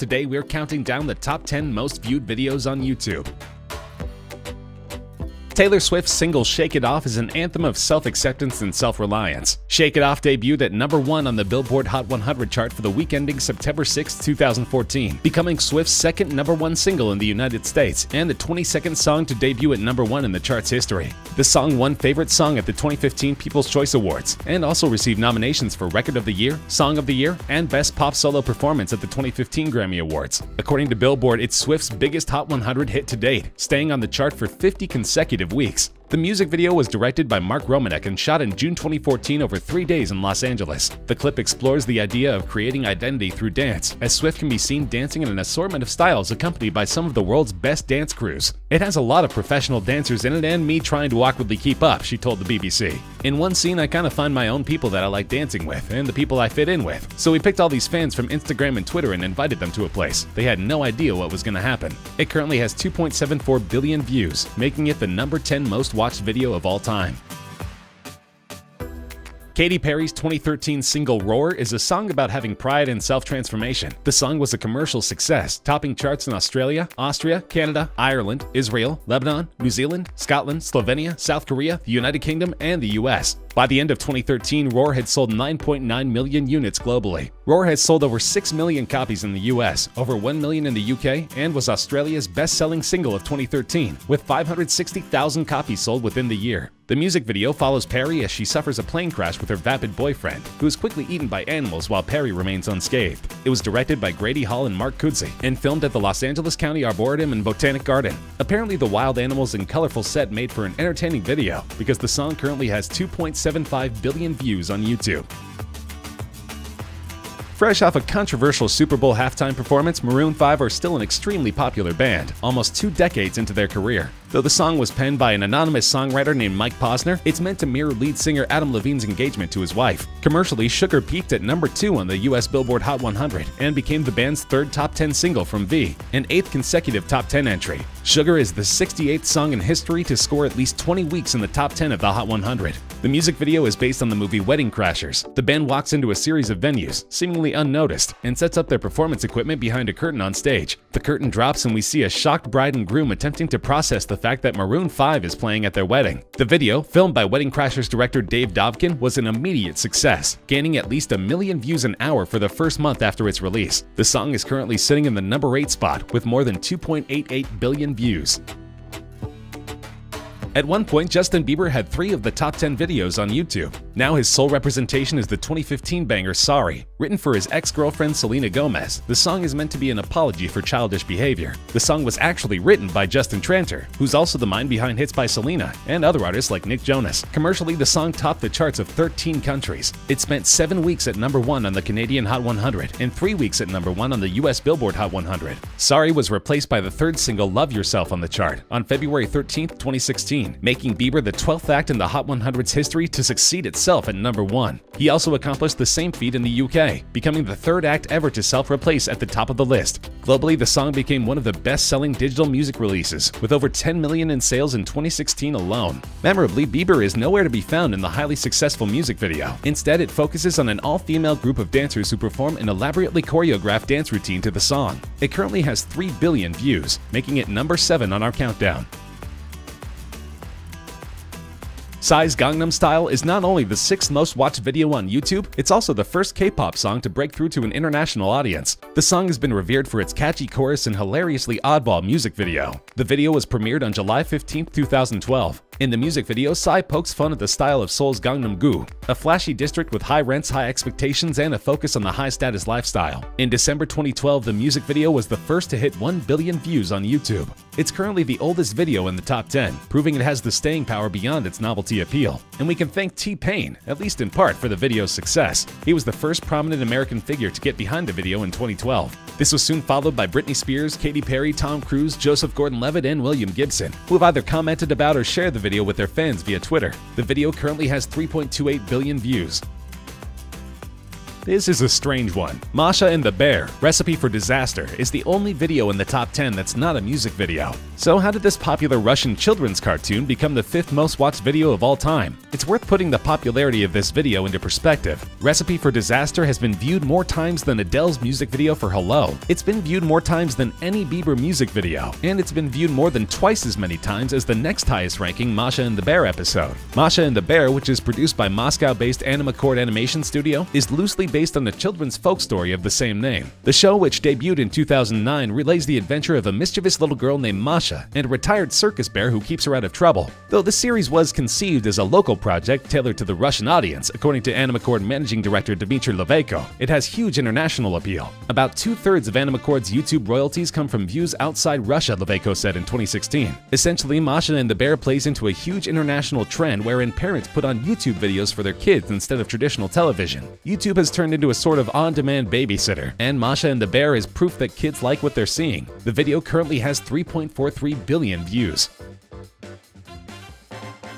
Today we're counting down the top 10 most viewed videos on YouTube. Taylor Swift's single Shake It Off is an anthem of self-acceptance and self-reliance. Shake It Off debuted at number 1 on the Billboard Hot 100 chart for the week ending September 6, 2014, becoming Swift's second number 1 single in the United States and the 22nd song to debut at number 1 in the chart's history. The song won Favorite Song at the 2015 People's Choice Awards and also received nominations for Record of the Year, Song of the Year, and Best Pop Solo Performance at the 2015 Grammy Awards. According to Billboard, it's Swift's biggest Hot 100 hit to date, staying on the chart for 50 consecutive weeks. The music video was directed by Mark Romanek and shot in June 2014 over 3 days in Los Angeles. The clip explores the idea of creating identity through dance, as Swift can be seen dancing in an assortment of styles accompanied by some of the world's best dance crews. "It has a lot of professional dancers in it and me trying to awkwardly keep up," she told the BBC. "In one scene, I kind of find my own people that I like dancing with and the people I fit in with. So we picked all these fans from Instagram and Twitter and invited them to a place. They had no idea what was going to happen." It currently has 2.74 billion views, making it the number 10 most watched video of all time. Katy Perry's 2013 single Roar is a song about having pride and self-transformation. The song was a commercial success, topping charts in Australia, Austria, Canada, Ireland, Israel, Lebanon, New Zealand, Scotland, Slovenia, South Korea, the United Kingdom, and the US. By the end of 2013, Roar had sold 9.9 million units globally. Roar has sold over 6 million copies in the US, over 1 million in the UK, and was Australia's best-selling single of 2013, with 560,000 copies sold within the year. The music video follows Perry as she suffers a plane crash with her vapid boyfriend, who is quickly eaten by animals while Perry remains unscathed. It was directed by Grady Hall and Mark Kudzi, and filmed at the Los Angeles County Arboretum and Botanic Garden. Apparently, the wild animals and colorful set made for an entertaining video, because the song currently has 2.75 billion views on YouTube. Fresh off a controversial Super Bowl halftime performance, Maroon 5 are still an extremely popular band, almost 2 decades into their career. Though the song was penned by an anonymous songwriter named Mike Posner, it's meant to mirror lead singer Adam Levine's engagement to his wife. Commercially, Sugar peaked at number 2 on the US Billboard Hot 100 and became the band's 3rd top 10 single from V, an 8th consecutive top 10 entry. Sugar is the 68th song in history to score at least 20 weeks in the top 10 of the Hot 100. The music video is based on the movie Wedding Crashers. The band walks into a series of venues, seemingly unnoticed, and sets up their performance equipment behind a curtain on stage. The curtain drops and we see a shocked bride and groom attempting to process the fact that Maroon 5 is playing at their wedding. The video, filmed by Wedding Crashers director Dave Dobkin, was an immediate success, gaining at least 1 million views an hour for the first month after its release. The song is currently sitting in the number 8 spot with more than 2.88 billion views. At one point, Justin Bieber had 3 of the top 10 videos on YouTube. Now his sole representation is the 2015 banger Sorry. Written for his ex-girlfriend Selena Gomez, the song is meant to be an apology for childish behavior. The song was actually written by Justin Tranter, who's also the mind behind hits by Selena and other artists like Nick Jonas. Commercially, the song topped the charts of 13 countries. It spent 7 weeks at number 1 on the Canadian Hot 100 and 3 weeks at number 1 on the US Billboard Hot 100. Sorry was replaced by the 3rd single Love Yourself on the chart on February 13, 2016. Making Bieber the 12th act in the Hot 100's history to succeed itself at number 1. He also accomplished the same feat in the UK, becoming the 3rd act ever to self-replace at the top of the list. Globally, the song became one of the best-selling digital music releases, with over 10 million in sales in 2016 alone. Memorably, Bieber is nowhere to be found in the highly successful music video. Instead, it focuses on an all-female group of dancers who perform an elaborately choreographed dance routine to the song. It currently has 3 billion views, making it number 7 on our countdown. Psy's Gangnam Style is not only the 6th most watched video on YouTube, it's also the first K-pop song to break through to an international audience. The song has been revered for its catchy chorus and hilariously oddball music video. The video was premiered on July 15, 2012. In the music video, Psy pokes fun at the style of Seoul's Gangnam-gu, a flashy district with high rents, high expectations, and a focus on the high-status lifestyle. In December 2012, the music video was the first to hit 1 billion views on YouTube. It's currently the oldest video in the top 10, proving it has the staying power beyond its novelty appeal. And we can thank T-Pain, at least in part, for the video's success. He was the first prominent American figure to get behind the video in 2012. This was soon followed by Britney Spears, Katy Perry, Tom Cruise, Joseph Gordon-Levitt, and William Gibson, who have either commented about or shared the video with their fans via Twitter. The video currently has 3.28 billion views. This is a strange one. Masha and the Bear, Recipe for Disaster, is the only video in the top 10 that's not a music video. So how did this popular Russian children's cartoon become the 5th most watched video of all time? It's worth putting the popularity of this video into perspective. Recipe for Disaster has been viewed more times than Adele's music video for Hello. It's been viewed more times than any Bieber music video, and it's been viewed more than twice as many times as the next highest ranking Masha and the Bear episode. Masha and the Bear, which is produced by Moscow-based Animacord Animation Studio, is loosely based on the children's folk story of the same name. The show, which debuted in 2009, relays the adventure of a mischievous little girl named Masha and a retired circus bear who keeps her out of trouble. Though the series was conceived as a local project tailored to the Russian audience, according to Animacord managing director Dmitry Levayko, it has huge international appeal. About 2/3 of Animacord's YouTube royalties come from views outside Russia, Levayko said in 2016. Essentially, Masha and the Bear plays into a huge international trend wherein parents put on YouTube videos for their kids instead of traditional television. YouTube has turned into a sort of on-demand babysitter, and Masha and the Bear is proof that kids like what they're seeing. The video currently has 3.43 billion views.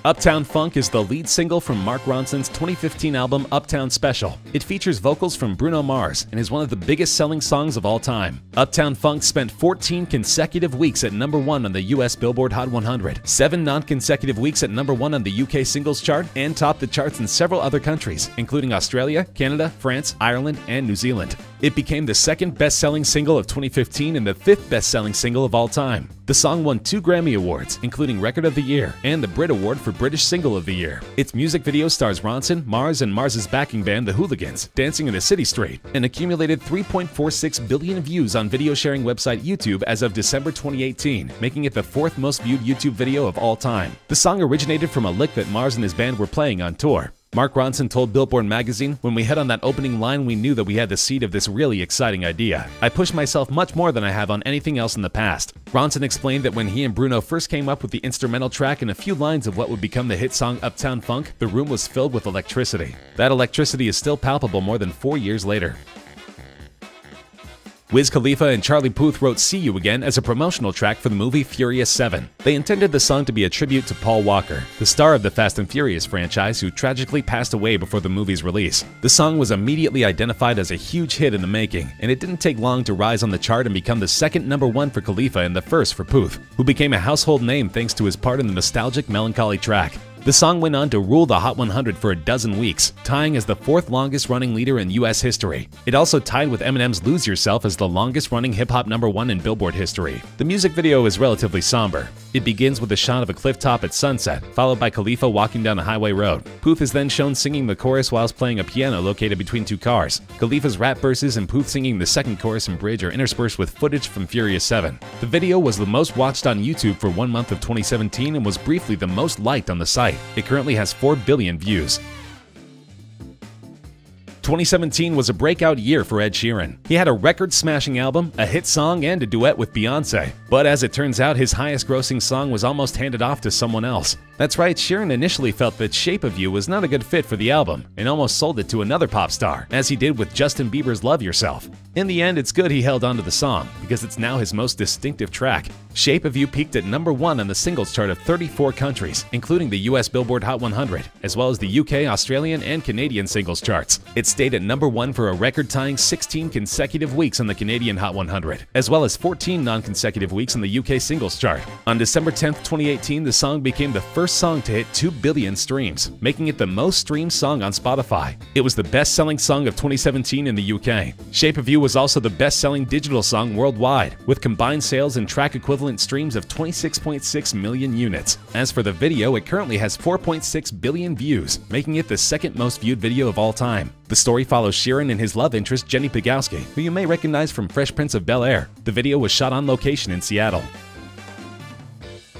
Uptown Funk is the lead single from Mark Ronson's 2015 album Uptown Special. It features vocals from Bruno Mars and is one of the biggest selling songs of all time. Uptown Funk spent 14 consecutive weeks at #1 on the US Billboard Hot 100, 7 non-consecutive weeks at #1 on the UK Singles Chart, and topped the charts in several other countries, including Australia, Canada, France, Ireland, and New Zealand. It became the 2nd best-selling single of 2015 and the 5th best-selling single of all time. The song won 2 Grammy Awards, including Record of the Year and the Brit Award for British Single of the Year. Its music video stars Ronson, Mars, and Mars's backing band, The Hooligans, dancing in a city street, and accumulated 3.46 billion views on video sharing website YouTube as of December 2018, making it the 4th most viewed YouTube video of all time. The song originated from a lick that Mars and his band were playing on tour. Mark Ronson told Billboard magazine, "When we hit on that opening line, we knew that we had the seed of this really exciting idea. I pushed myself much more than I have on anything else in the past." Ronson explained that when he and Bruno first came up with the instrumental track and a few lines of what would become the hit song Uptown Funk, the room was filled with electricity. That electricity is still palpable more than 4 years later. Wiz Khalifa and Charlie Puth wrote See You Again as a promotional track for the movie Furious 7. They intended the song to be a tribute to Paul Walker, the star of the Fast and Furious franchise who tragically passed away before the movie's release. The song was immediately identified as a huge hit in the making, and it didn't take long to rise on the chart and become the 2nd #1 for Khalifa and the 1st for Puth, who became a household name thanks to his part in the nostalgic Melancholy track. The song went on to rule the Hot 100 for a dozen weeks, tying as the 4th longest-running leader in US history. It also tied with Eminem's Lose Yourself as the longest-running hip-hop #1 in Billboard history. The music video is relatively somber. It begins with a shot of a cliff top at sunset, followed by Khalifa walking down a highway road. Puth is then shown singing the chorus whilst playing a piano located between 2 cars. Khalifa's rap verses and Puth singing the second chorus and bridge are interspersed with footage from Furious 7. The video was the most watched on YouTube for 1 month of 2017 and was briefly the most liked on the site. It currently has 4 billion views. 2017 was a breakout year for Ed Sheeran. He had a record-smashing album, a hit song, and a duet with Beyoncé. But as it turns out, his highest-grossing song was almost handed off to someone else. That's right, Sheeran initially felt that Shape of You was not a good fit for the album, and almost sold it to another pop star, as he did with Justin Bieber's Love Yourself. In the end, it's good he held onto the song, because it's now his most distinctive track. Shape of You peaked at #1 on the singles chart of 34 countries, including the US Billboard Hot 100, as well as the UK, Australian, and Canadian singles charts. It stayed at #1 for a record-tying 16 consecutive weeks on the Canadian Hot 100, as well as 14 non-consecutive weeks on the UK singles chart. On December 10th, 2018, the song became the first song to hit 2 billion streams, making it the most streamed song on Spotify. It was the best-selling song of 2017 in the UK. Shape of You was also the best-selling digital song worldwide, with combined sales and track equivalent streams of 26.6 million units. As for the video, it currently has 4.6 billion views, making it the 2nd most viewed video of all time. The story follows Sheeran and his love interest Jenny Pegowski, who you may recognize from Fresh Prince of Bel-Air. The video was shot on location in Seattle.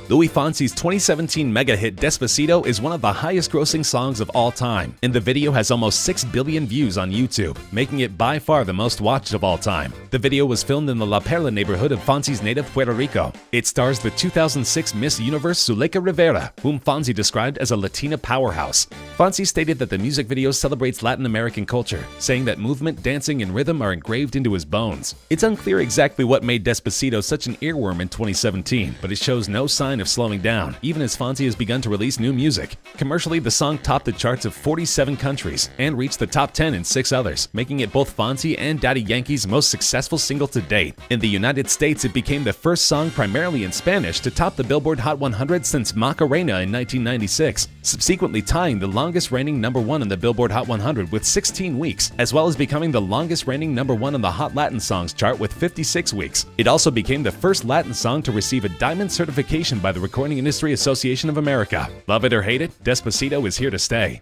Luis Fonsi's 2017 mega hit Despacito is one of the highest-grossing songs of all time, and the video has almost 6 billion views on YouTube, making it by far the most watched of all time. The video was filmed in the La Perla neighborhood of Fonsi's native Puerto Rico. It stars the 2006 Miss Universe Zuleika Rivera, whom Fonsi described as a Latina powerhouse. Fonsi stated that the music video celebrates Latin American culture, saying that movement, dancing, and rhythm are engraved into his bones. It's unclear exactly what made Despacito such an earworm in 2017, but it shows no sign sign of slowing down, even as Fonzie has begun to release new music. Commercially, the song topped the charts of 47 countries and reached the top 10 in 6 others, making it both Fonzie and Daddy Yankee's most successful single to date. In the United States, it became the first song primarily in Spanish to top the Billboard Hot 100 since Macarena in 1996, subsequently tying the longest reigning #1 on the Billboard Hot 100 with 16 weeks, as well as becoming the longest reigning #1 on the Hot Latin Songs chart with 56 weeks. It also became the first Latin song to receive a diamond certification by the Recording Industry Association of America. Love it or hate it, Despacito is here to stay.